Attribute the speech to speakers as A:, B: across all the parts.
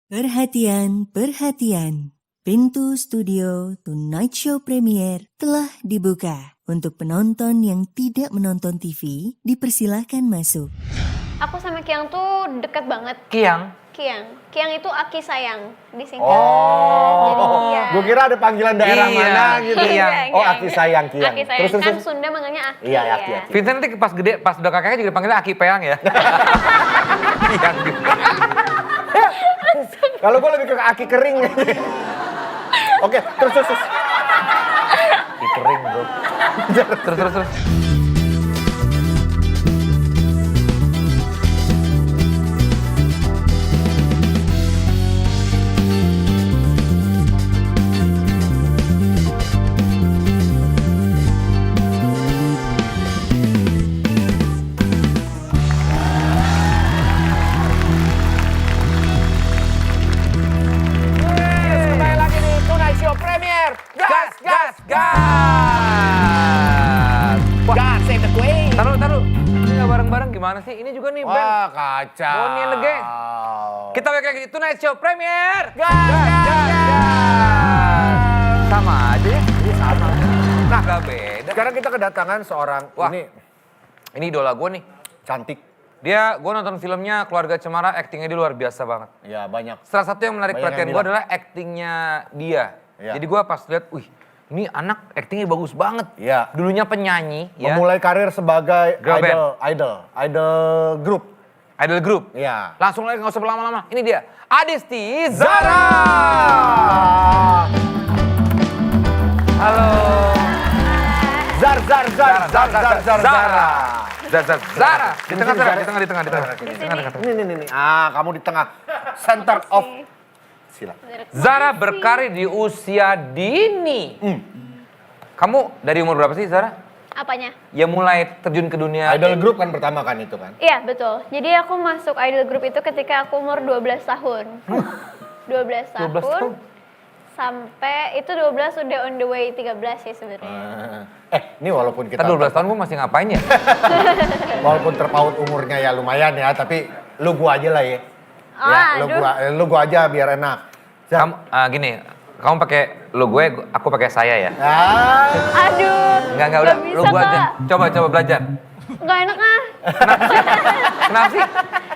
A: Perhatian, perhatian. Pintu studio Tonight Show Premier telah dibuka. Untuk penonton yang tidak menonton TV, dipersilahkan masuk.
B: Aku sama Kiang tuh deket banget.
C: Kiang?
B: Kiang itu Aki sayang disingkat.
D: Oh,
B: Jadi Kiang.
D: gue kira ada panggilan daerah
C: Iya,
D: mana gitu.
C: Kiang.
D: Oh, Aki sayang Kiang.
B: Aki sayang,
D: Terus.
B: kan Sunda manggilnya Aki.
D: Iya, Aki.
C: Vincent nanti pas gede, pas udah kakeknya juga dipanggilnya Aki Peang ya? Kiang juga.
D: Kalau gue lebih ke Aki kering. Oke, terus. Aki kering, bro.
C: Terus.
D: Kembali lagi di Tonight Show Premier.
C: Gas!
D: God save the queen.
C: Taruh. Ini gak bareng-bareng gimana sih? Ini juga nih band.
D: Wah, kacau.
C: Bonnie and the Gang. Kita balik lagi di Tonight Show Premier.
D: Gas.
C: Sama aja ya?
D: Ini sama.
C: Nah, gak beda.
D: Sekarang kita kedatangan seorang
C: Wah.
D: ini
C: Ini idola gue nih.
D: cantik.
C: Gue nonton filmnya Keluarga Cemara, aktingnya dia luar biasa banget.
D: Ya, banyak.
C: Salah satu yang menarik
D: Banyak
C: perhatian
D: yang
C: gue
D: bilang.
C: adalah aktingnya dia.
D: Iya.
C: Jadi gue pas lihat, wih ini anak aktingnya bagus banget.
D: Iya.
C: Dulunya penyanyi, ya.
D: Memulai karir sebagai
C: Girl
D: idol group.
C: Idol group.
D: Iya.
C: Langsung lagi nggak usah berlama-lama. Ini dia, Adisti Zara. Halo.
D: Zara.
C: Zara. Di tengah.
D: Ini. Kamu di tengah. Center of. Silakan.
C: Zara berkarir di usia dini. Kamu dari umur berapa sih Zara?
B: Apanya?
C: Ya mulai terjun ke dunia
D: Idol group kan pertama kan itu kan?
B: Iya, betul. Jadi aku masuk idol group itu ketika aku umur 12 tahun. 12 tahun. Sampai itu 12 udah on the way 13 sih sebenarnya.
D: Ini walaupun kita
C: 12 tahun gue masih ngapain ya?
D: walaupun terpaut umurnya ya lumayan ya, tapi lu gua aja lah ya. Lu gua aja biar enak. Zar.
C: Kamu gini, kamu pakai lu gue, aku pakai saya ya.
B: Aduh.
C: Enggak udah,
B: bisa,
C: lu gue aja.
B: Kak.
C: Coba belajar.
B: Nggak enak ah.
C: Kenapa sih?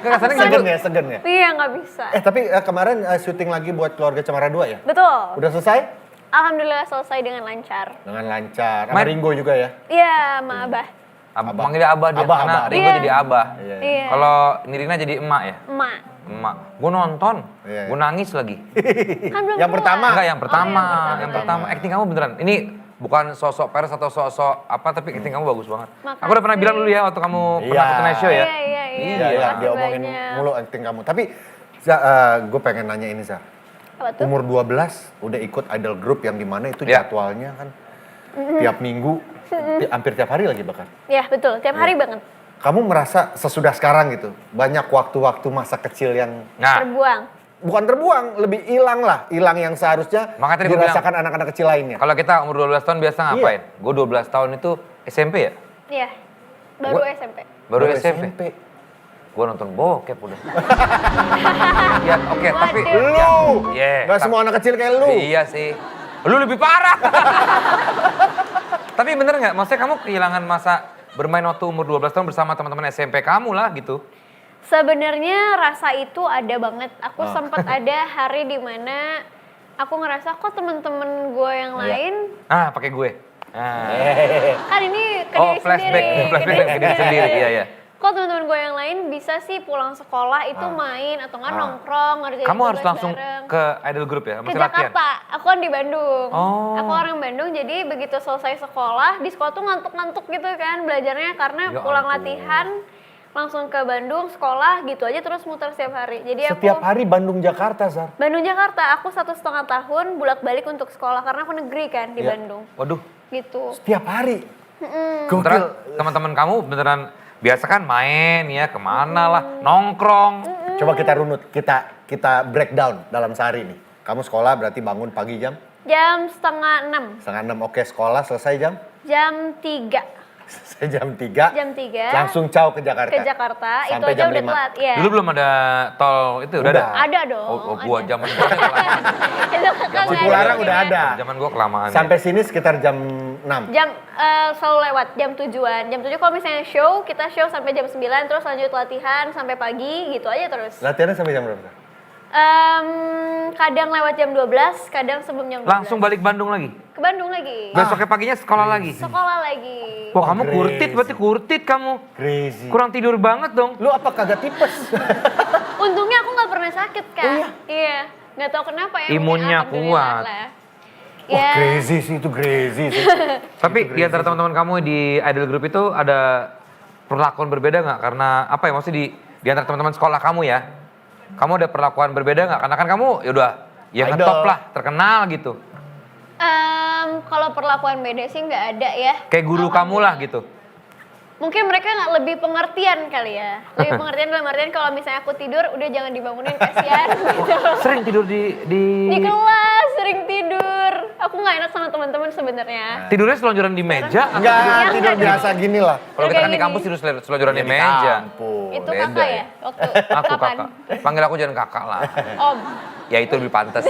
C: Enggak kesannya
D: Segen ya.
B: Iya, nggak bisa.
D: Tapi kemarin syuting lagi buat Keluarga Cemara 2 ya?
B: Betul.
D: Udah selesai?
B: Alhamdulillah selesai dengan lancar.
D: Dengan lancar. Sama Ringo juga ya?
B: Iya, sama Abah.
C: Manggilnya Abah dia,
D: Abah,
C: karena
D: Abah.
C: Ringo
B: Iya.
C: jadi Abah.
B: Iya.
C: Kalau Nirina jadi emak ya?
B: Emak.
C: Emak. Gue nonton,
D: Iya.
C: gue nangis lagi.
B: Kan belum
D: Yang
B: keluar.
D: pertama?
C: Enggak, yang pertama.
B: Oh,
C: Yang pertama. Acting kamu beneran. Ini bukan sosok Peres atau sosok apa, tapi acting kamu bagus banget.
B: Makasih.
C: Aku udah pernah bilang dulu ya waktu kamu pernah ke Tonight Show ya.
B: Iya.
D: Iya,
B: Makasih
D: dia omongin
B: banyak.
D: mulu acting kamu. Tapi gue pengen nanya ini, Zar.
B: Apa tuh?
D: Umur 12 udah ikut idol group yang dimana itu
C: Iya.
D: jadwalnya kan tiap minggu, hampir tiap hari lagi bahkan.
B: Ya betul, tiap hari banget.
D: Kamu merasa sesudah sekarang gitu, banyak waktu-waktu masa kecil yang
C: Nah,
B: Terbuang.
D: bukan terbuang, lebih hilang lah. Hilang yang seharusnya
C: Makanya tadi gua
D: dirasakan anak-anak kecil lainnya.
C: kalau kita umur 12 tahun biasa ngapain? Gue 12 tahun itu SMP ya?
B: Iya. Baru
C: Gua-
B: SMP.
C: Baru SMP. Gue nonton bokep udah. Ya oke, tapi
D: Lu!
C: Iya,
D: Gak semua anak kecil kayak lu.
C: Iya sih. Lu lebih parah. Tapi bener nggak? Maksudnya kamu kehilangan masa bermain waktu umur 12 tahun bersama teman-teman SMP kamu lah gitu.
B: Sebenarnya rasa itu ada banget. Aku sempat ada hari di mana aku ngerasa kok temen-temen gue yang lain
C: Pakai gue.
B: kan ini ke
C: Oh,
B: diri
C: flashback,
B: sendiri.
C: flashback ke diri sendiri. Iya.
B: Kok teman-teman gue yang lain bisa sih pulang sekolah itu main atau nggak nongkrong ngerjain
C: Kamu harus
B: tugas
C: langsung
B: bareng.
C: ke idol group ya?
B: Ke
C: Mesti latihan.
B: Jakarta, aku kan di Bandung.
C: Oh.
B: Aku orang Bandung, jadi begitu selesai sekolah, di sekolah tuh ngantuk-ngantuk gitu kan belajarnya karena
C: Ya
B: pulang
C: ampun.
B: latihan, langsung ke Bandung, sekolah gitu aja terus muter setiap hari. Jadi
D: Setiap
B: aku
D: hari Bandung Jakarta, Zar.
B: Bandung Jakarta, aku 1,5 tahun bolak-balik untuk sekolah karena aku negeri kan di
D: Ya.
B: Bandung.
C: Waduh.
B: Gitu.
D: Setiap hari.
C: Beneran,
D: Gokil.
C: teman-teman kamu beneran biasa kan main ya kemana lah, nongkrong.
D: Coba kita runut, kita breakdown dalam sehari nih. Kamu sekolah berarti bangun pagi jam
B: Jam setengah 6,
D: 5:30. Oke, sekolah selesai jam
B: jam 3.
D: Saya jam 3.
B: Jam 3.
D: Langsung caw ke Jakarta.
B: Ke Jakarta, itu
D: Sampai
B: aja
D: jam
B: udah
D: 5.
B: telat. Iya.
C: Dulu belum ada tol itu, udah ada?
B: Ada dong.
C: Oh, gua
B: ada.
C: zaman gua kelamaan.
B: Itu kakak nggak
D: Cipularang
B: ada
D: udah
B: ya.
D: ada.
C: Zaman gua kelamaan.
D: Sampai sini sekitar jam 6.
B: Jam selalu lewat jam tujuan. Jam 7 kalau misalnya show, kita show sampai jam 9 terus lanjut latihan sampai pagi gitu aja terus.
D: Latihannya sampai jam berapa?
B: Kadang lewat jam 12, kadang sebelum jam 12.
C: Langsung balik Bandung lagi?
B: Ke Bandung lagi.
C: Besoknya paginya sekolah lagi?
B: Sekolah lagi.
C: Wah, kamu
D: crazy.
C: kurtit, berarti kurtit kamu.
D: Crazy.
C: Kurang tidur banget dong.
D: Lu apa kagak tipes?
B: Untungnya aku nggak pernah sakit kan.
D: Oh, iya?
B: Iya. Nggak tahu kenapa ya.
C: Imunnya
B: mungkin alhamdulillah
C: kuat.
B: lah.
D: Wah,
B: Ya.
D: crazy sih itu crazy sih.
C: Tapi di antara teman-teman kamu di idol group itu ada perlakuan berbeda nggak? Karena apa ya, maksudnya di antara teman-teman sekolah kamu ya, kamu ada perlakuan berbeda nggak? Karena kan kamu ya udah yang
D: Idol.
C: ngetop lah, terkenal gitu.
B: Kalau perlakuan beda sih nggak ada ya.
C: Kayak guru kamu lah gitu.
B: Mungkin mereka nggak lebih pengertian kali ya. Lebih pengertian dalam artian kalau misalnya aku tidur, udah jangan dibangunin, kasihan gitu.
C: Sering tidur di
B: Di kelas sering tidur. Aku nggak enak sama teman-teman sebenarnya.
C: tidurnya selonjoran di meja. atau
D: Enggak,
B: Iya,
D: tidur
B: enggak.
D: biasa gini lah.
C: Kalau kita
B: Kayak
C: kan di
B: gini.
C: kampus tidur selonjoran di
D: Ya, di
C: meja.
D: kampus.
B: Itu
C: beda
B: kakak
C: ya.
B: ya? Waktu
C: Aku
B: kapan?
C: kakak. Panggil aku jangan kakak lah.
B: Om.
C: Ya itu lebih pantas.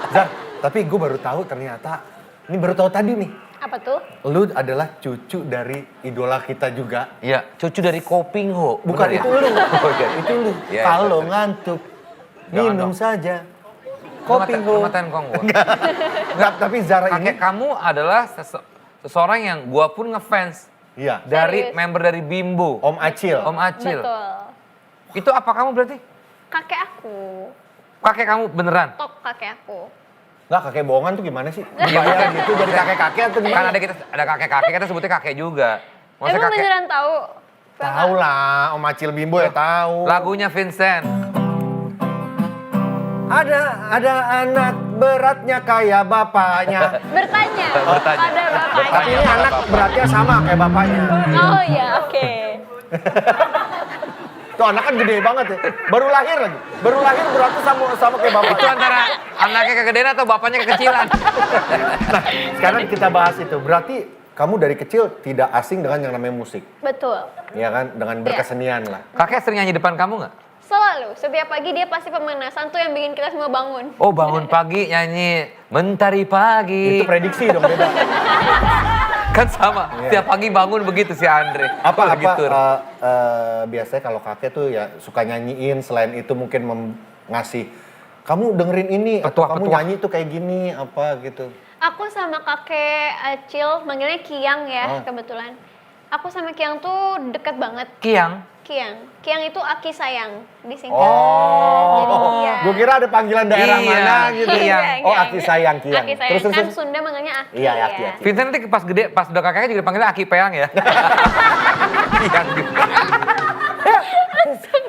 D: Zar, tapi gue baru tahu ternyata, ini baru tahu tadi nih.
B: Apa tuh?
D: Lu adalah cucu dari idola kita juga.
C: Iya, cucu dari Kopingho.
D: Bukan
C: Bener ya?
D: itu lu.
C: Oh, iya.
D: Itu lu.
C: Iya,
D: Kalau
C: iya.
D: ngantuk,
C: Jangan
D: minum
C: dong.
D: saja.
C: Lu
D: Kopingho.
C: ngatain kong gua.
D: Enggak, tapi Zara ini.
C: Kakek kamu adalah seseorang yang gua pun ngefans.
D: Iya.
C: Dari
B: Serius?
C: member dari Bimbo.
D: Om Acil.
C: Om Acil.
B: Betul.
C: Itu apa kamu berarti?
B: Kakek aku.
C: Kakek kamu beneran?
B: Top kakek aku.
D: Enggak, kakek bohongan tuh gimana sih? Bayar gitu jadi kakek-kakek atau
C: Kan
D: gimana?
C: ada kakek-kakek, kita sebutnya kakek juga. Maksudnya
B: Emang
C: kakek.
B: beneran tahu?
D: Tahu lah, Om Acil Bimbo ya tahu.
C: Lagunya Vincent.
D: Ada anak beratnya kayak bapaknya.
B: Bertanya.
C: Bertanya.
B: Pada bapaknya.
D: Tapi ini anak beratnya sama kayak bapaknya.
B: Oh ya, oke.
D: Tuh anak kan gede banget ya. Baru lahir lagi. Baru lahir beratnya sama kayak
C: Itu
D: bapaknya.
C: antara anaknya kegedean atau bapaknya kekecilan?
D: Nah, sekarang kita bahas itu. Berarti kamu dari kecil tidak asing dengan yang namanya musik.
B: Betul.
D: Ya kan? Dengan berkesenian lah.
C: Kakek sering nyanyi depan kamu nggak?
B: Selalu, setiap pagi dia pasti pemanasan tuh yang bikin kita semua bangun.
C: Oh, bangun pagi nyanyi Mentari Pagi.
D: Itu prediksi dong beda.
C: Kan sama, tiap pagi bangun begitu si Andre.
D: Apa
C: Gitu.
D: biasanya kalau kakek tuh ya suka nyanyiin, selain itu mungkin ngasih kamu dengerin ini atau kamu
C: Petuah-petuah.
D: nyanyi tuh kayak gini apa gitu.
B: Aku sama kakek Acil, manggilnya Kiang ya kebetulan. Aku sama Kiang tuh deket banget.
C: Kiang.
B: Kiang itu Aki sayang disingkat.
D: Oh,
B: Jadi Kiang.
D: gue kira ada panggilan daerah
C: Iya,
D: mana gitu.
C: Kiang.
D: Oh, Aki sayang Kiang.
B: Aki sayang,
D: Terus,
B: kan
D: terus.
B: Sunda manggilnya Aki.
D: Iya,
B: ya.
D: Aki.
C: Vincent nanti pas gede, pas udah kakeknya juga dipanggilnya Aki Peang ya. Kiang juga.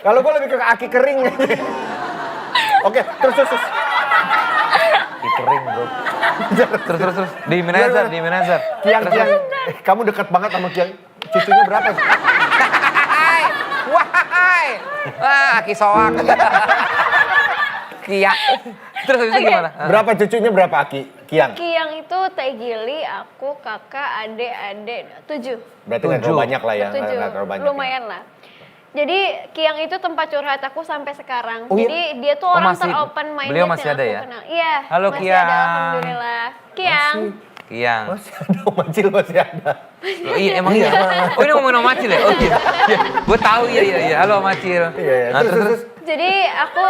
D: Kalau gue lebih ke Aki kering. Oke, terus.
C: Aki kering bro. Terus. Di Minazar.
D: Kiang. Kamu dekat banget sama Kiang. Cucunya berapa sih?
C: Wahai. Aki soak. Kiang. Terus habis itu
B: Oke.
C: gimana?
D: Berapa cucunya berapa Aki? Kiang.
B: Kiang itu Teh Gili, aku, kakak, adik, 7.
D: Berarti nggak terlalu
C: 7.
D: banyak lah ya.
B: Tujuh,
D: Nggak terlalu banyak.
B: lumayan lah. Jadi Kiang itu tempat curhat aku sampai sekarang.
D: Oh, iya?
B: Jadi dia tuh
C: Oh,
B: orang
C: masih-
B: teropen minded
C: beliau masih
B: yang
C: ada
B: aku
C: ya?
B: kenal. Iya,
C: Halo,
B: masih
C: Kiang.
B: ada alhamdulillah. Kiang.
C: Kiang.
D: Masih ada Om Acil masih ada.
C: Oh, iya emang iya. Oh ini ngomongin Om Acil ya? Oh iya. Gue tahu iya. Halo Om Acil.
D: Iya.
C: Nah,
D: Terus.
B: Jadi aku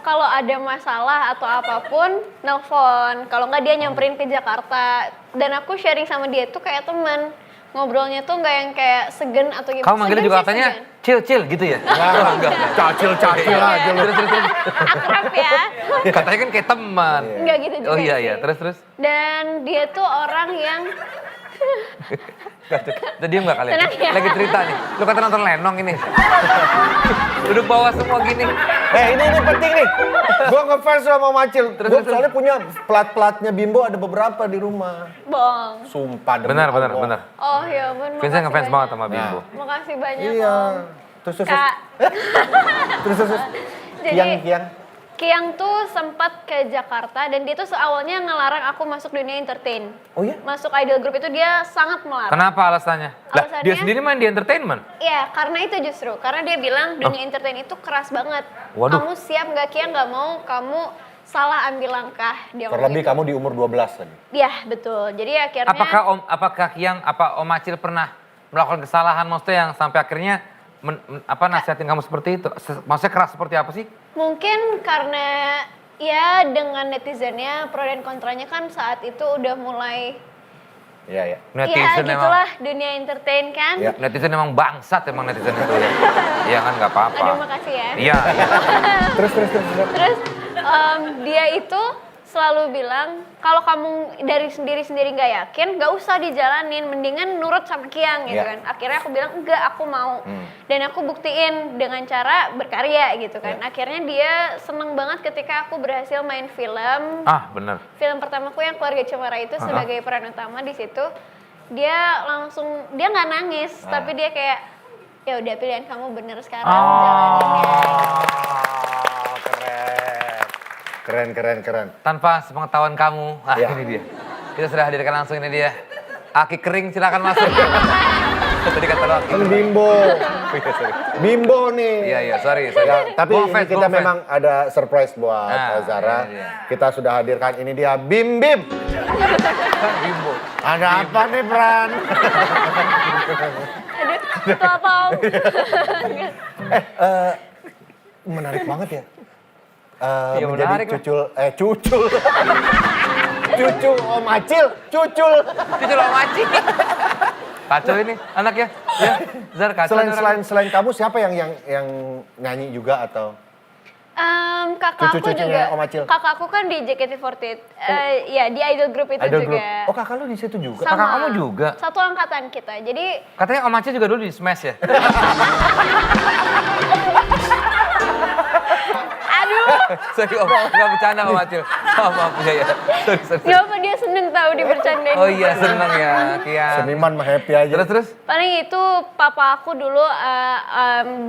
B: kalau ada masalah atau apapun nelpon. Kalau nggak dia nyamperin ke Jakarta. Dan aku sharing sama dia tuh kayak teman. Ngobrolnya tuh nggak yang kayak segan atau gitu.
C: Kamu manggilnya
B: Segan
C: juga
B: sih,
C: katanya
B: segan.
C: Cil gitu ya?
D: Enggak. Cacil aja lu.
C: Terus.
B: Akrab ya.
C: Katanya kan kayak teman.
B: Nggak gitu juga
C: Oh iya.
B: sih.
C: Terus.
B: Dan dia tuh orang yang
C: Udah diem gak kalian?
B: Tenang ya.
C: Lagi cerita nih. Lu kata nonton Lenong ini. Duduk bawah semua gini.
D: Ini penting nih. Gue ngefans sama Om Acil.
C: Terus.
D: Gue soalnya punya plat-platnya Bimbo ada beberapa di rumah.
B: bohong.
D: Sumpah demi
C: Benar.
D: Allah.
B: Oh ya ampun.
C: Vincent
B: makasih
C: ngefans banget sama
B: banyak.
C: Bimbo.
B: Makasih banyak
D: Iya.
B: Om.
D: Terus.
B: Kak.
D: Terus.
B: Jadi
D: Kiang.
B: Kiang tuh sempat ke Jakarta dan dia tuh awalnya ngelarang aku masuk dunia entertain.
D: Oh ya?
B: Masuk idol group itu dia sangat melarang.
C: Kenapa alasannya? Lah, dia
B: Alasannya-
C: sendiri main di entertainment.
B: Iya, karena itu justru. Karena dia bilang dunia entertain itu keras banget.
C: Waduh.
B: Kamu siap nggak Kiang? Nggak mau kamu salah ambil langkah. Dia ngomong
D: Terlebih
B: gitu.
D: kamu di umur 12 tadi.
B: Iya, betul. Jadi akhirnya
C: Apakah Kiang, Om Acil pernah melakukan kesalahan maksudnya yang sampai akhirnya nasihatin kamu seperti itu? Maksudnya keras seperti apa sih?
B: mungkin karena ya dengan netizennya pro dan kontranya kan saat itu udah mulai
D: Iya, iya.
C: Netizen
B: ya gitulah dunia entertain kan.
D: Ya.
C: Netizen emang bangsat emang netizen itu ya. Iya kan nggak apa-apa.
B: Aduh makasih ya.
C: Iya, iya.
D: Terus.
B: Terus dia itu selalu bilang kalau kamu dari sendiri nggak yakin, nggak usah dijalanin, mendingan nurut sama Kiang gitu
D: Iya.
B: kan. Akhirnya aku bilang enggak, aku mau. Dan aku buktiin dengan cara berkarya gitu kan.
D: Iya.
B: Akhirnya dia seneng banget ketika aku berhasil main film.
C: Ah, bener.
B: Film pertamaku yang Keluarga Cemara itu sebagai peran utama di situ. Dia nggak nangis, tapi dia kayak ya udah pilihan kamu bener sekarang jalanin ya.
D: Keren.
C: Tanpa sepengetahuan kamu,
D: Ya.
C: ini dia. Kita sudah hadirkan langsung ini dia. Aki kering silakan masuk. Tadi kata lo Aki
D: Kan
C: kering.
D: Bimbo.
C: Iya, sorry.
D: Bimbo nih.
C: Iya, sorry.
D: Ya, tapi
C: Gua
D: ini
C: fans,
D: kita
C: gua fans.
D: memang ada surprise buat
C: Nah,
D: Zara.
C: iya.
D: Kita sudah hadirkan ini dia Bim Bim.
C: Bimbo.
D: Ada apa nih Pran?
B: Aduh, itu apa Om?
D: Menarik banget ya.
C: Iya,
D: Menjadi
C: menarik lah.
D: cucul. Cucu Om Acil, cucul.
C: Itu lo maci. Kacau ini anaknya. Ya, Zar kacau. nih orang.
D: Selain kamu siapa yang nyanyi juga atau?
B: Kakak aku
D: Cucu-cucunya
B: juga,
D: Om Acil.
B: kakak aku kan di JKT48, ya di idol group itu
D: Idol
B: juga.
D: group. Oh kakak lu di situ juga?
B: Sama.
C: Kakak kamu juga?
B: Satu angkatan kita, jadi
C: Katanya Om Acil juga dulu di Smash ya?
B: aduh,
C: Sorry Om, nggak bercanda Om Acil. Maaf, ya. Sorry.
B: gak apa dia seneng tahu dibercandain.
C: Oh iya, seneng ya, Kian.
D: Seniman mah happy aja.
C: Terus?
B: Paling itu papa aku dulu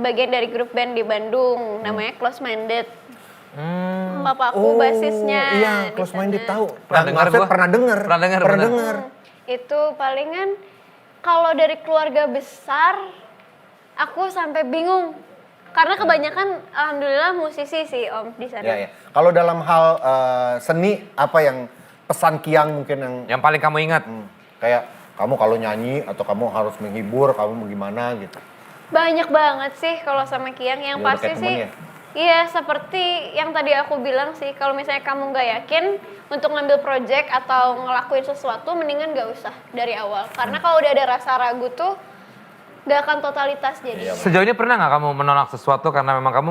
B: bagian dari grup band di Bandung, namanya Close Minded. Papa aku basisnya.
D: Iya,
B: di
D: Close
B: sana.
D: Minded tahu.
C: Pernah dengar
D: maksudnya
C: gua.
D: Pernah dengar.
C: Pernah dengar.
B: Itu palingan kalau dari keluarga besar aku sampai bingung karena kebanyakan alhamdulillah musisi sih Om di sana.
D: Iya, iya. Kalau dalam hal seni apa yang pesan Kiang mungkin yang
C: Yang paling kamu ingat?
D: kayak kamu kalau nyanyi atau kamu harus menghibur, kamu bagaimana gitu.
B: Banyak banget sih kalau sama Kiang yang
D: Ya, udah
B: pasti
D: kayak
B: sih.
D: temennya.
B: Iya seperti yang tadi aku bilang sih kalau misalnya kamu nggak yakin untuk ngambil project atau ngelakuin sesuatu mendingan nggak usah dari awal karena kalau udah ada rasa ragu tuh nggak akan totalitas jadi.
C: Sejauh ini pernah nggak kamu menolak sesuatu karena memang kamu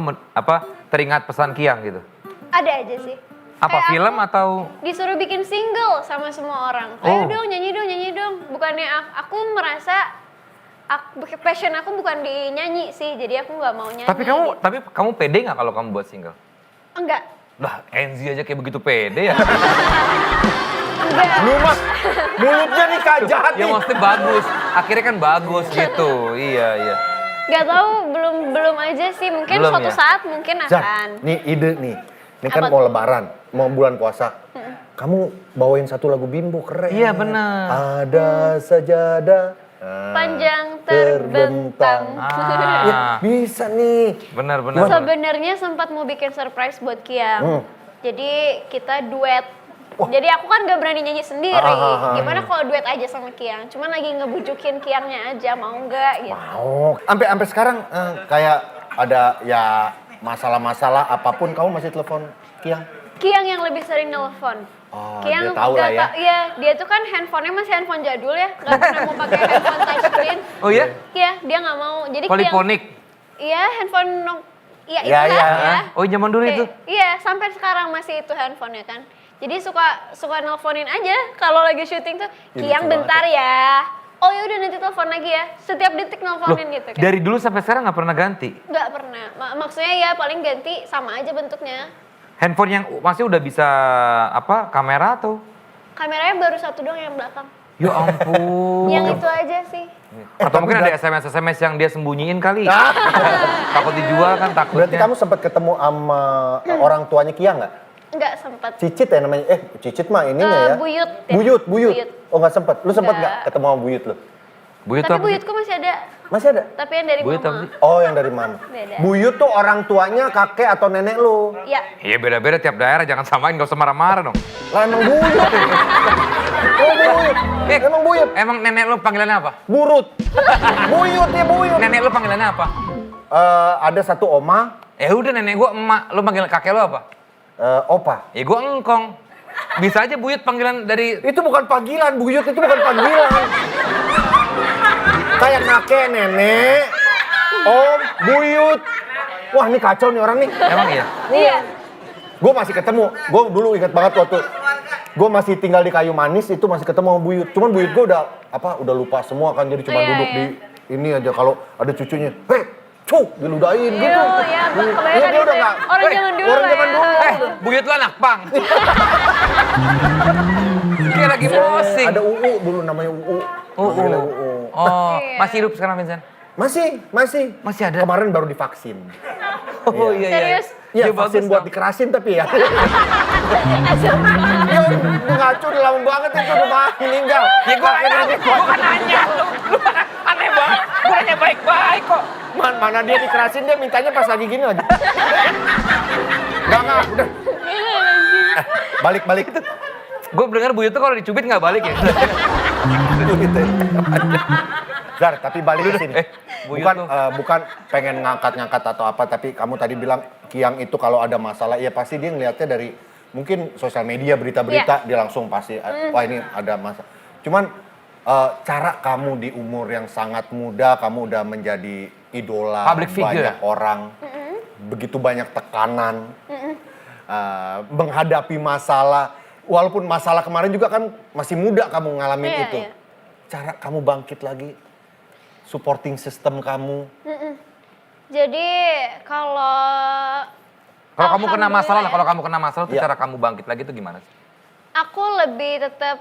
C: teringat pesan Kiang gitu?
B: Ada aja sih.
C: Apa
B: Kayak
C: film
B: aku
C: atau?
B: disuruh bikin single sama semua orang.
C: Oh.
B: Ayo dong nyanyi dong. Bukannya aku merasa passion aku bukan di nyanyi sih, jadi aku nggak mau nyanyi.
C: Tapi kamu pede nggak kalau kamu buat single?
B: Enggak.
C: Lah, Enzi aja kayak begitu pede ya.
B: Enggak.
D: Lu mah mulutnya nih kajahat
C: Ya
D: nih.
C: maksudnya bagus. Akhirnya kan bagus gitu. Iya.
B: Nggak tahu, belum aja sih. Mungkin
C: Belum
B: suatu
C: ya?
B: saat mungkin
D: Zar,
B: akan.
D: nih ide nih. Ini kan
B: Apa
D: mau
B: tuh?
D: lebaran, mau bulan puasa. Kamu bawain satu lagu Bimbo keren.
C: Iya, benar.
D: Ada sajadah
B: Panjang terbentang.
D: Ya, bisa nih.
C: Benar.
B: Sebenarnya sempat mau bikin surprise buat Kiang. Jadi kita duet. Jadi aku kan gak berani nyanyi sendiri. Gimana kalau duet aja sama Kiang? Cuman lagi ngebujukin Kiangnya aja, mau nggak gitu.
D: Mau. Sampai sekarang kayak ada ya masalah-masalah apapun kamu masih telepon Kiang.
B: Kiang yang lebih sering nelfon.
D: Oh,
B: Kiang
D: dia tahu lah ya.
B: Iya, dia tuh kan handphonenya masih handphone jadul ya, nggak pernah mau pakai handphone touchscreen.
C: Oh iya?
B: Iya, dia nggak mau. Jadi
C: Poliponik.
B: Iya, handphone iya itu
D: Iya,
B: lah
D: iya.
B: ya.
C: Oh zaman dulu itu.
B: Iya, sampai sekarang masih itu handphonenya kan. Jadi suka nelfonin aja kalau lagi syuting tuh, Kiang
D: lucu
B: bentar ya. Oh ya udah nanti telepon lagi ya. Setiap detik
C: Loh,
B: nelfonin gitu kan.
C: dari dulu sampai sekarang nggak pernah ganti.
B: Nggak pernah. Maksudnya ya paling ganti sama aja bentuknya.
C: Handphone yang masih udah bisa kamera atau?
B: Kameranya baru satu doang yang belakang.
C: Ya ampun.
B: Yang itu aja sih.
C: Atau mungkin
D: tapi
C: ada SMS yang dia sembunyiin kali.
D: Ah.
C: Takut dijual kan takutnya.
D: Berarti kamu sempat ketemu sama orang tuanya Kia nggak?
B: Nggak sempet.
D: Cicit ya namanya? Cicit mah ininya ya?
B: Buyut ya.
D: Buyut.
B: Buyut.
D: Oh nggak sempet? Lu sempet
B: Nggak.
D: nggak ketemu sama Buyut lu?
C: Buyut
B: Tapi
C: apa sih?
B: buyutku masih ada.
D: Masih ada?
B: Tapi yang dari
C: Buyut apa
B: mama.
C: sih?
D: Oh yang dari mama.
B: Beda.
D: Buyut tuh orang tuanya kakek atau nenek lu?
B: Ya.
C: Iya beda-beda tiap daerah, jangan samain, gak usah marah-marah dong.
D: Lah emang Buyut. Oh Buyut. Emang Buyut.
C: Emang nenek lu panggilannya apa?
D: Burut. Buyut ya Buyut.
C: Nenek lu panggilannya apa?
D: Ada satu oma,
C: Udah nenek gua emak, lu panggil kakek lu apa?
D: opa.
C: Ya gua engkong. Bisa aja buyut panggilan dari...
D: Itu bukan panggilan, Buyut itu bukan panggilan. Kayak kakek, nenek, om, Buyut. Wah ini kacau nih orang nih.
C: Emang iya?
B: Iya.
D: Gue masih ketemu, gue dulu ingat banget waktu gue masih tinggal di Kayu Manis itu masih ketemu sama Buyut. Cuman Buyut gue udah lupa semua kan, jadi cuma
B: Iya,
D: duduk
B: iya.
D: di ini aja kalau ada cucunya. Hei, cuk, diludahin gitu.
B: Iya, kebanyakan
D: dia udah
B: itu ya.
D: nggak.
B: Orang zaman dulu
D: Orang
B: lah
D: zaman
B: ya.
D: dulu.
C: Buyut lu anak pang. Kayak lagi posing.
D: Ada UU dulu namanya UU. Manggilnya UU.
C: Oh,
B: Iya.
C: masih hidup sekarang Vincent?
D: Masih.
C: Masih ada?
D: Kemarin baru divaksin.
C: Oh iya.
B: Serius?
D: Iya,
C: Ya,
D: vaksin
C: bagus
D: buat
C: dong.
D: dikerasin tapi ya. Ya udah ngaco udah lama banget itu udah meninggal.
C: Ya gua kan nanya lu. Lu aneh banget. Gua nanya baik-baik kok.
D: Mana dia dikerasin dia mintanya pas lagi gini lagi. Enggak, udah. Balik.
C: Gue dengar buyut tuh kalau dicubit nggak balik ya.
D: Zar, tapi balik ke sini.
C: Buyut
D: Bukan
C: tuh.
D: bukan pengen ngangkat-ngangkat atau apa, tapi kamu tadi bilang Kiang itu kalau ada masalah, ya pasti dia ngelihatnya dari mungkin sosial media, berita-berita, dia langsung pasti, wah ini ada masalah. Cuman cara kamu di umur yang sangat muda, kamu udah menjadi idola
C: Public figure.
D: banyak orang, begitu banyak tekanan, menghadapi masalah, walaupun masalah kemarin juga kan masih muda kamu ngalamin
B: Iya,
D: itu.
B: iya.
D: Cara kamu bangkit lagi, supporting system kamu.
B: Jadi kalau
C: Kalau kamu kena masalah lah,
B: Alhamdulillah
C: kalau kamu kena masalah tuh
D: Iya.
C: cara kamu bangkit lagi tuh gimana sih?
B: aku lebih tetap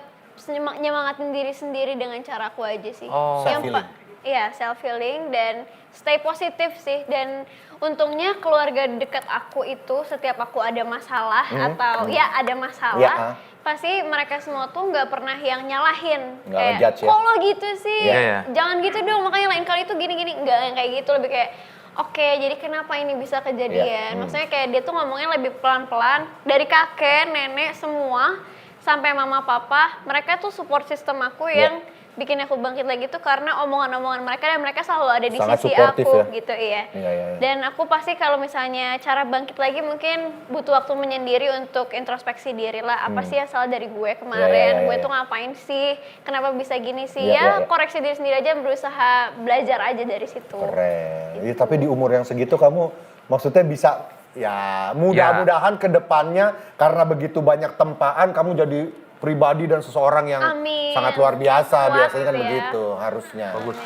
B: nyemangatin diri sendiri dengan caraku aja sih.
C: Oh.
D: Self-healing.
B: Iya, self healing dan stay positif sih. Dan untungnya keluarga dekat aku itu setiap aku ada masalah atau ya ada masalah,
D: Ya,
B: pasti mereka semua tuh nggak pernah yang nyalahin.
D: Nggak
B: Kayak,
D: ngejudge ya?
B: kok lo gitu sih?
C: Iya, iya.
B: Jangan gitu dong, makanya lain kali itu gini-gini. Nggak yang kayak gitu, lebih kayak oke, jadi kenapa ini bisa kejadian? Maksudnya kayak dia tuh ngomongnya lebih pelan-pelan. Dari kakek, nenek, semua. Sampai mama, papa. Mereka tuh support system aku yang bikin aku bangkit lagi tuh karena omongan-omongan mereka. Dan mereka selalu ada di
D: Sangat
B: sisi
D: supportive
B: aku
D: ya?
B: gitu, iya.
D: Iya.
B: Dan aku pasti kalau misalnya cara bangkit lagi mungkin butuh waktu menyendiri untuk introspeksi diri lah. Apa sih yang salah dari gue kemarin?
D: Iya.
B: Gue tuh ngapain sih? Kenapa bisa gini sih?
D: Iya.
B: Koreksi diri sendiri aja, berusaha belajar aja dari situ.
D: Keren. Ya, tapi di umur yang segitu kamu maksudnya bisa ya mudah-mudahan ke depannya karena begitu banyak tempaan kamu jadi pribadi dan seseorang yang
B: Amin.
D: sangat luar biasa.
B: Kuat
D: Biasanya kan
B: ya.
D: begitu harusnya.
C: Bagus.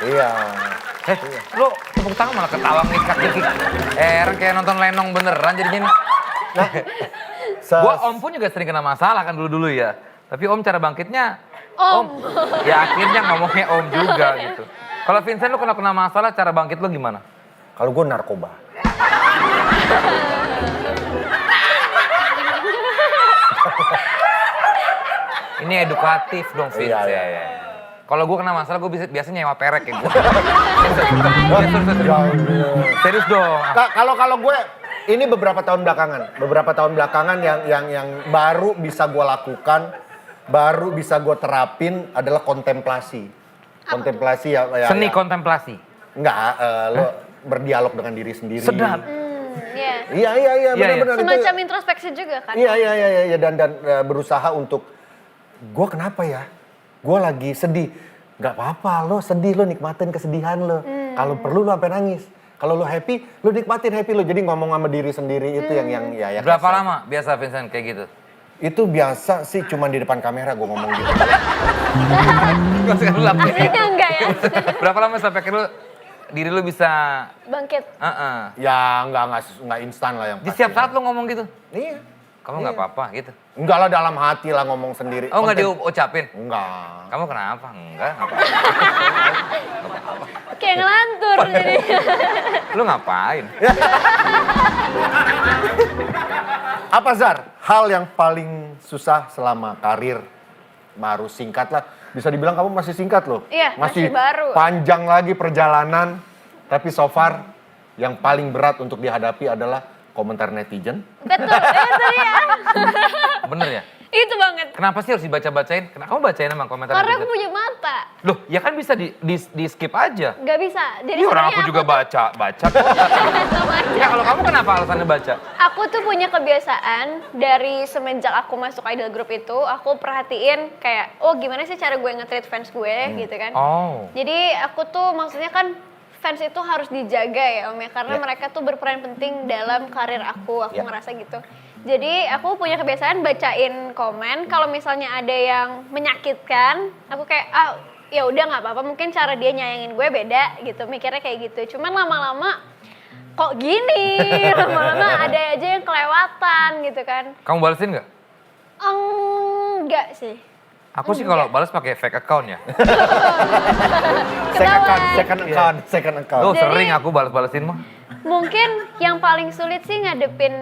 D: Iya.
C: Lu tepuk tangan malah ketawa ngikak-ngikik. Orang kayak nonton Lenong beneran jadinya nih. Gua Om pun juga sering kena masalah kan dulu-dulu ya. Tapi Om cara bangkitnya
B: Om.
C: Ya akhirnya ngomongnya Om juga gitu. Kalau Vincent lu kena masalah cara bangkit lu gimana?
D: Kalau gue narkoba.
C: Ini edukatif dong Vincent.
D: Iya.
C: Kalau gue kena masalah gue biasanya nyewa perek ya gue. Serius dong.
D: Kalau gue ini beberapa tahun belakangan yang baru bisa gue lakukan, baru bisa gue terapin adalah kontemplasi. Kontemplasi ya.
C: Seni kontemplasi.
D: Enggak, lo berdialog dengan diri sendiri.
C: Sedap.
B: Iya.
D: Iya, benar-benar itu.
B: Semacam introspeksi juga kan?
D: Iya, dan berusaha untuk gue kenapa ya? Gue lagi sedih. Gak apa-apa, lo sedih, lo nikmatin kesedihan lo. Kalau perlu lo sampai nangis. Kalau lo happy, lo nikmatin happy lo. Jadi ngomong sama diri sendiri itu yang ya.
C: Berapa
D: kesel.
C: lama biasa Vincent kayak gitu?
D: Itu biasa sih, cuman di depan kamera gue ngomong gitu.
C: Gak usah lu lakuin.
B: Aslinya enggak ya?
C: Berapa lama sampai akhirnya diri lu bisa
B: Bangkit.
D: Ya nggak instan lah yang
C: di
D: pasti.
C: setiap saat lu ngomong gitu?
D: Iya.
C: Kamu nggak apa-apa gitu?
D: Enggak lah, dalam hati lah ngomong sendiri.
C: Oh nggak
D: Konten-
C: diucapin?
D: Enggak.
C: Kamu kenapa? Enggak, nggak apa-apa.
B: Kayak ngelantur jadi.
C: Lu ngapain?
D: Apa Zar? Hal yang paling susah selama karir baru singkat lah. Bisa dibilang kamu masih singkat loh.
B: Iya, masih baru.
D: Panjang lagi perjalanan. Tapi so far yang paling berat untuk dihadapi adalah komentar netizen.
B: Betul, itu ya.
C: Bener ya?
B: Itu banget.
C: Kenapa sih harus dibaca-bacain? Kenapa kamu bacain emang komentar
B: Karena aku
C: netizen?
B: punya mata.
C: Loh, ya kan bisa di skip aja.
B: Gak bisa. Jadi
C: Iya orang
B: sebenarnya
C: aku juga baca kok.
B: sama aja.
C: Ya kalau kamu kenapa alasannya baca?
B: Aku tuh punya kebiasaan dari semenjak aku masuk idol group itu, aku perhatiin kayak, oh gimana sih cara gue nge-treat fans gue gitu kan.
C: Oh.
B: Jadi aku tuh maksudnya kan fans itu harus dijaga ya Om ya, karena mereka tuh berperan penting dalam karir aku ngerasa gitu. Jadi aku punya kebiasaan bacain komen, kalau misalnya ada yang menyakitkan, aku kayak, ya udah nggak apa-apa, mungkin cara dia nyayangin gue beda gitu, mikirnya kayak gitu. Cuman lama-lama kok gini, lama-lama ada aja yang kelewatan gitu kan.
C: Kamu balesin nggak?
B: Enggak sih.
C: Aku sih kalau balas pakai fake account ya.
D: Second account.
C: Oh
B: Jadi-
C: sering aku balas-balesin mah.
B: Mungkin yang paling sulit sih ngadepin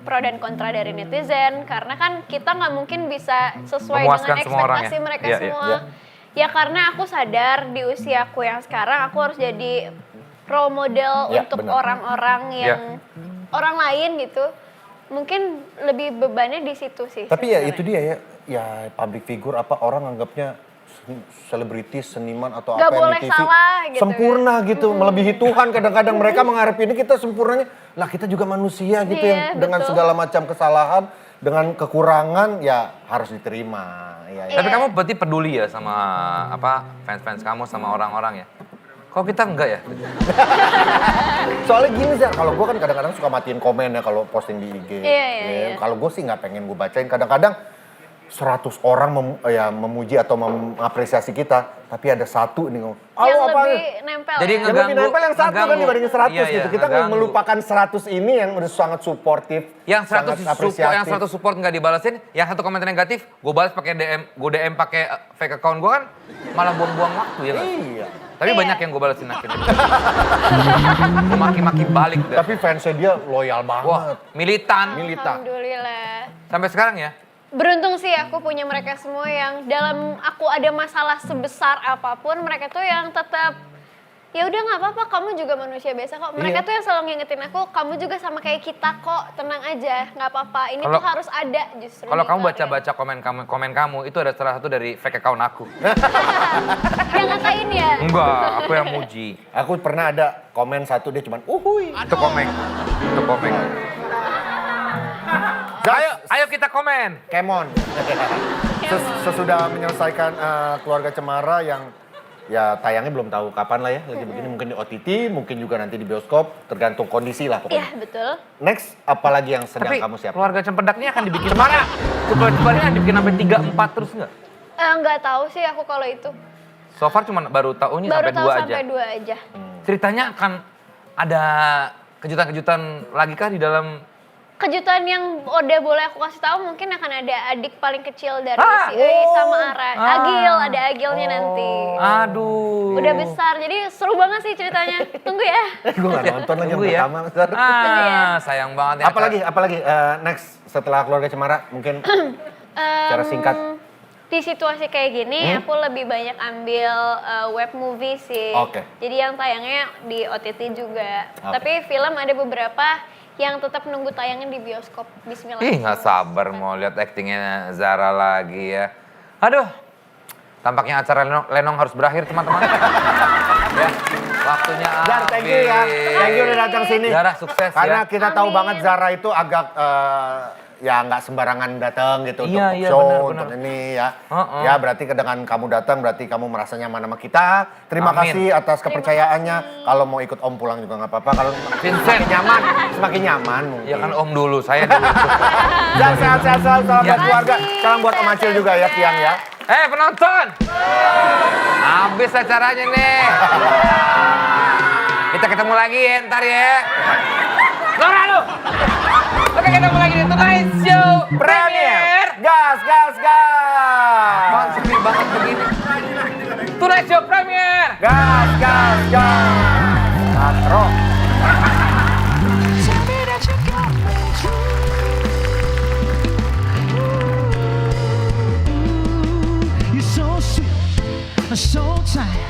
B: pro dan kontra dari netizen, karena kan kita nggak mungkin bisa sesuai
C: Memuaskan
B: dengan
C: semua orang
B: ekspektasi
C: ya?
B: mereka
C: Iya, iya,
B: semua.
D: iya.
B: Ya karena aku sadar di usia aku yang sekarang aku harus jadi role model
D: Iya,
B: untuk
D: benar.
B: orang-orang yang
C: Iya.
B: orang lain gitu. Mungkin lebih bebannya di situ sih.
D: Tapi ya
B: sebenarnya.
D: itu dia ya, ya public figure apa orang anggapnya selebritis, seniman atau
B: Nggak
D: apa yang
B: boleh
D: di TV
B: salah gitu
D: sempurna gitu, melebihi Tuhan. Kadang-kadang mereka mengharap ini kita sempurnanya, lah kita juga manusia gitu
B: Iya,
D: yang dengan
B: betul.
D: segala macam kesalahan, dengan kekurangan ya harus diterima. Ya, ya.
C: Tapi kamu berarti peduli ya sama apa fans-fans kamu sama orang-orang ya? Kok kita enggak ya?
D: Soalnya gini sih, kalau gue kan kadang-kadang suka matiin komen ya kalau posting di IG.
B: Iya.
D: Kalau gue sih nggak pengen gue bacain. Kadang-kadang 100 orang memuji atau mengapresiasi kita, tapi ada satu nih ngomong,
B: yang
D: "Halo, apa?"
B: lebih nempel.
C: Jadi
B: ya.
D: Yang lebih nempel yang satu kan
C: ngeganggu.
D: dibandingin 100
C: Iya,
D: gitu.
C: iya,
D: Kita
C: ngeganggu.
D: melupakan 100 ini yang udah sangat suportif.
C: Yang 100
D: sangat
C: support, yang 100 support nggak dibalasin, yang satu komentar negatif, gue balas pakai DM, gue DM pakai fake account gue kan malah buang-buang waktu ya nggak?
D: Iya.
C: Tapi
B: Iya.
C: banyak yang gue balasin akhirnya. Gue maki-maki balik deh.
D: Tapi fansnya dia loyal banget.
C: Wah, militan.
D: Militan.
B: Alhamdulillah.
C: Sampai sekarang ya?
B: Beruntung sih aku punya mereka semua yang dalam aku ada masalah sebesar apapun, mereka tuh yang tetap ya udah nggak apa-apa, kamu juga manusia biasa kok. Mereka
D: Iya.
B: tuh yang selalu ngingetin aku, kamu juga sama kayak kita kok, tenang aja, nggak apa-apa. Ini
C: Kalau-
B: tuh harus ada justru.
C: Kalau
B: di
C: kamu
B: karir.
C: baca-baca komen kamu, itu ada salah satu dari fake account aku.
B: Yang ngatain ya.
C: Enggak, aku yang muji.
D: Aku pernah ada komen satu dia cuman, uhuy.
C: Itu komen. Itu komen. Ayo kita komen.
D: Kemon. Sesudah menyelesaikan Keluarga Cemara yang ya tayangnya belum tahu kapan lah ya. Lagi begini mungkin di OTT, mungkin juga nanti di bioskop. Tergantung kondisi lah
B: Iya
D: pokoknya.
B: betul.
D: Next, apalagi yang sedang
C: Tapi
D: kamu siapkan?
C: keluarga Cempedak ini akan dibikin mana? Coba-coba akan dibikin sampai 3-4 terus nggak?
B: Nggak tahu sih aku kalau itu.
C: So far cuma baru tahunya
B: Baru
C: sampai
B: tahu
C: 2 aja.
B: sampai 2 aja.
C: Ceritanya akan ada kejutan-kejutan lagi kah di dalam?
B: Kejutan yang udah boleh aku kasih tahu, mungkin akan ada adik paling kecil dari
C: Ah,
B: si Ei sama Ara. Agil, ada Agilnya nanti.
C: Aduh.
B: Udah besar, jadi seru banget sih ceritanya. Tunggu ya.
D: Gue gak nonton lagi yang
C: Tunggu ya.
D: pertama. Zar.
C: Sayang banget ya.
D: Apalagi next setelah Keluarga Cemara mungkin secara singkat.
B: Di situasi kayak gini, aku lebih banyak ambil web movie sih.
D: Oke.
B: Jadi yang tayangnya di OTT juga.
D: Oke.
B: Tapi film ada beberapa yang tetap nunggu tayangnya di bioskop. Bismillah.
C: Ih nggak sabar mau lihat aktingnya Zara lagi ya. Aduh, tampaknya acara Lenong harus berakhir teman-teman. Ya, waktunya
D: Zar, thank you ya. Thank you udah datang sini.
C: Zara sukses
D: Karena
C: ya.
D: kita tahu
B: Amin.
D: banget Zara itu agak ya nggak sembarangan datang gitu untuk
C: Iya,
D: talk
C: iya,
D: show,
C: benar,
D: untuk
C: benar.
D: ini ya.
C: Heeh.
D: Ya berarti dengan kamu datang berarti kamu merasa nyaman sama kita. Terima
C: Amin.
D: kasih atas kepercayaannya. Kalau mau ikut Om pulang juga nggak apa-apa. Kalau
C: Vincent.
D: semakin nyaman mungkin.
C: Ya kan Om dulu, saya dulu.
D: Zar sehat-sehat selalu, salam
C: Ya.
D: buat keluarga.
B: Makasih.
D: Salam buat Om Acil juga ya, Tiang ya.
C: Penonton, habis acaranya nih. Kita ketemu lagi ya ntar ya. Nora lu. Oke ketemu lagi di Tonight Show Premier.
D: Gas, gas, gas.
C: Apaan sepi banget begini? Tonight Show Premier.
D: Gas, gas, gas. Katro.
E: Tell me that you got me true. You're so sweet, so tight.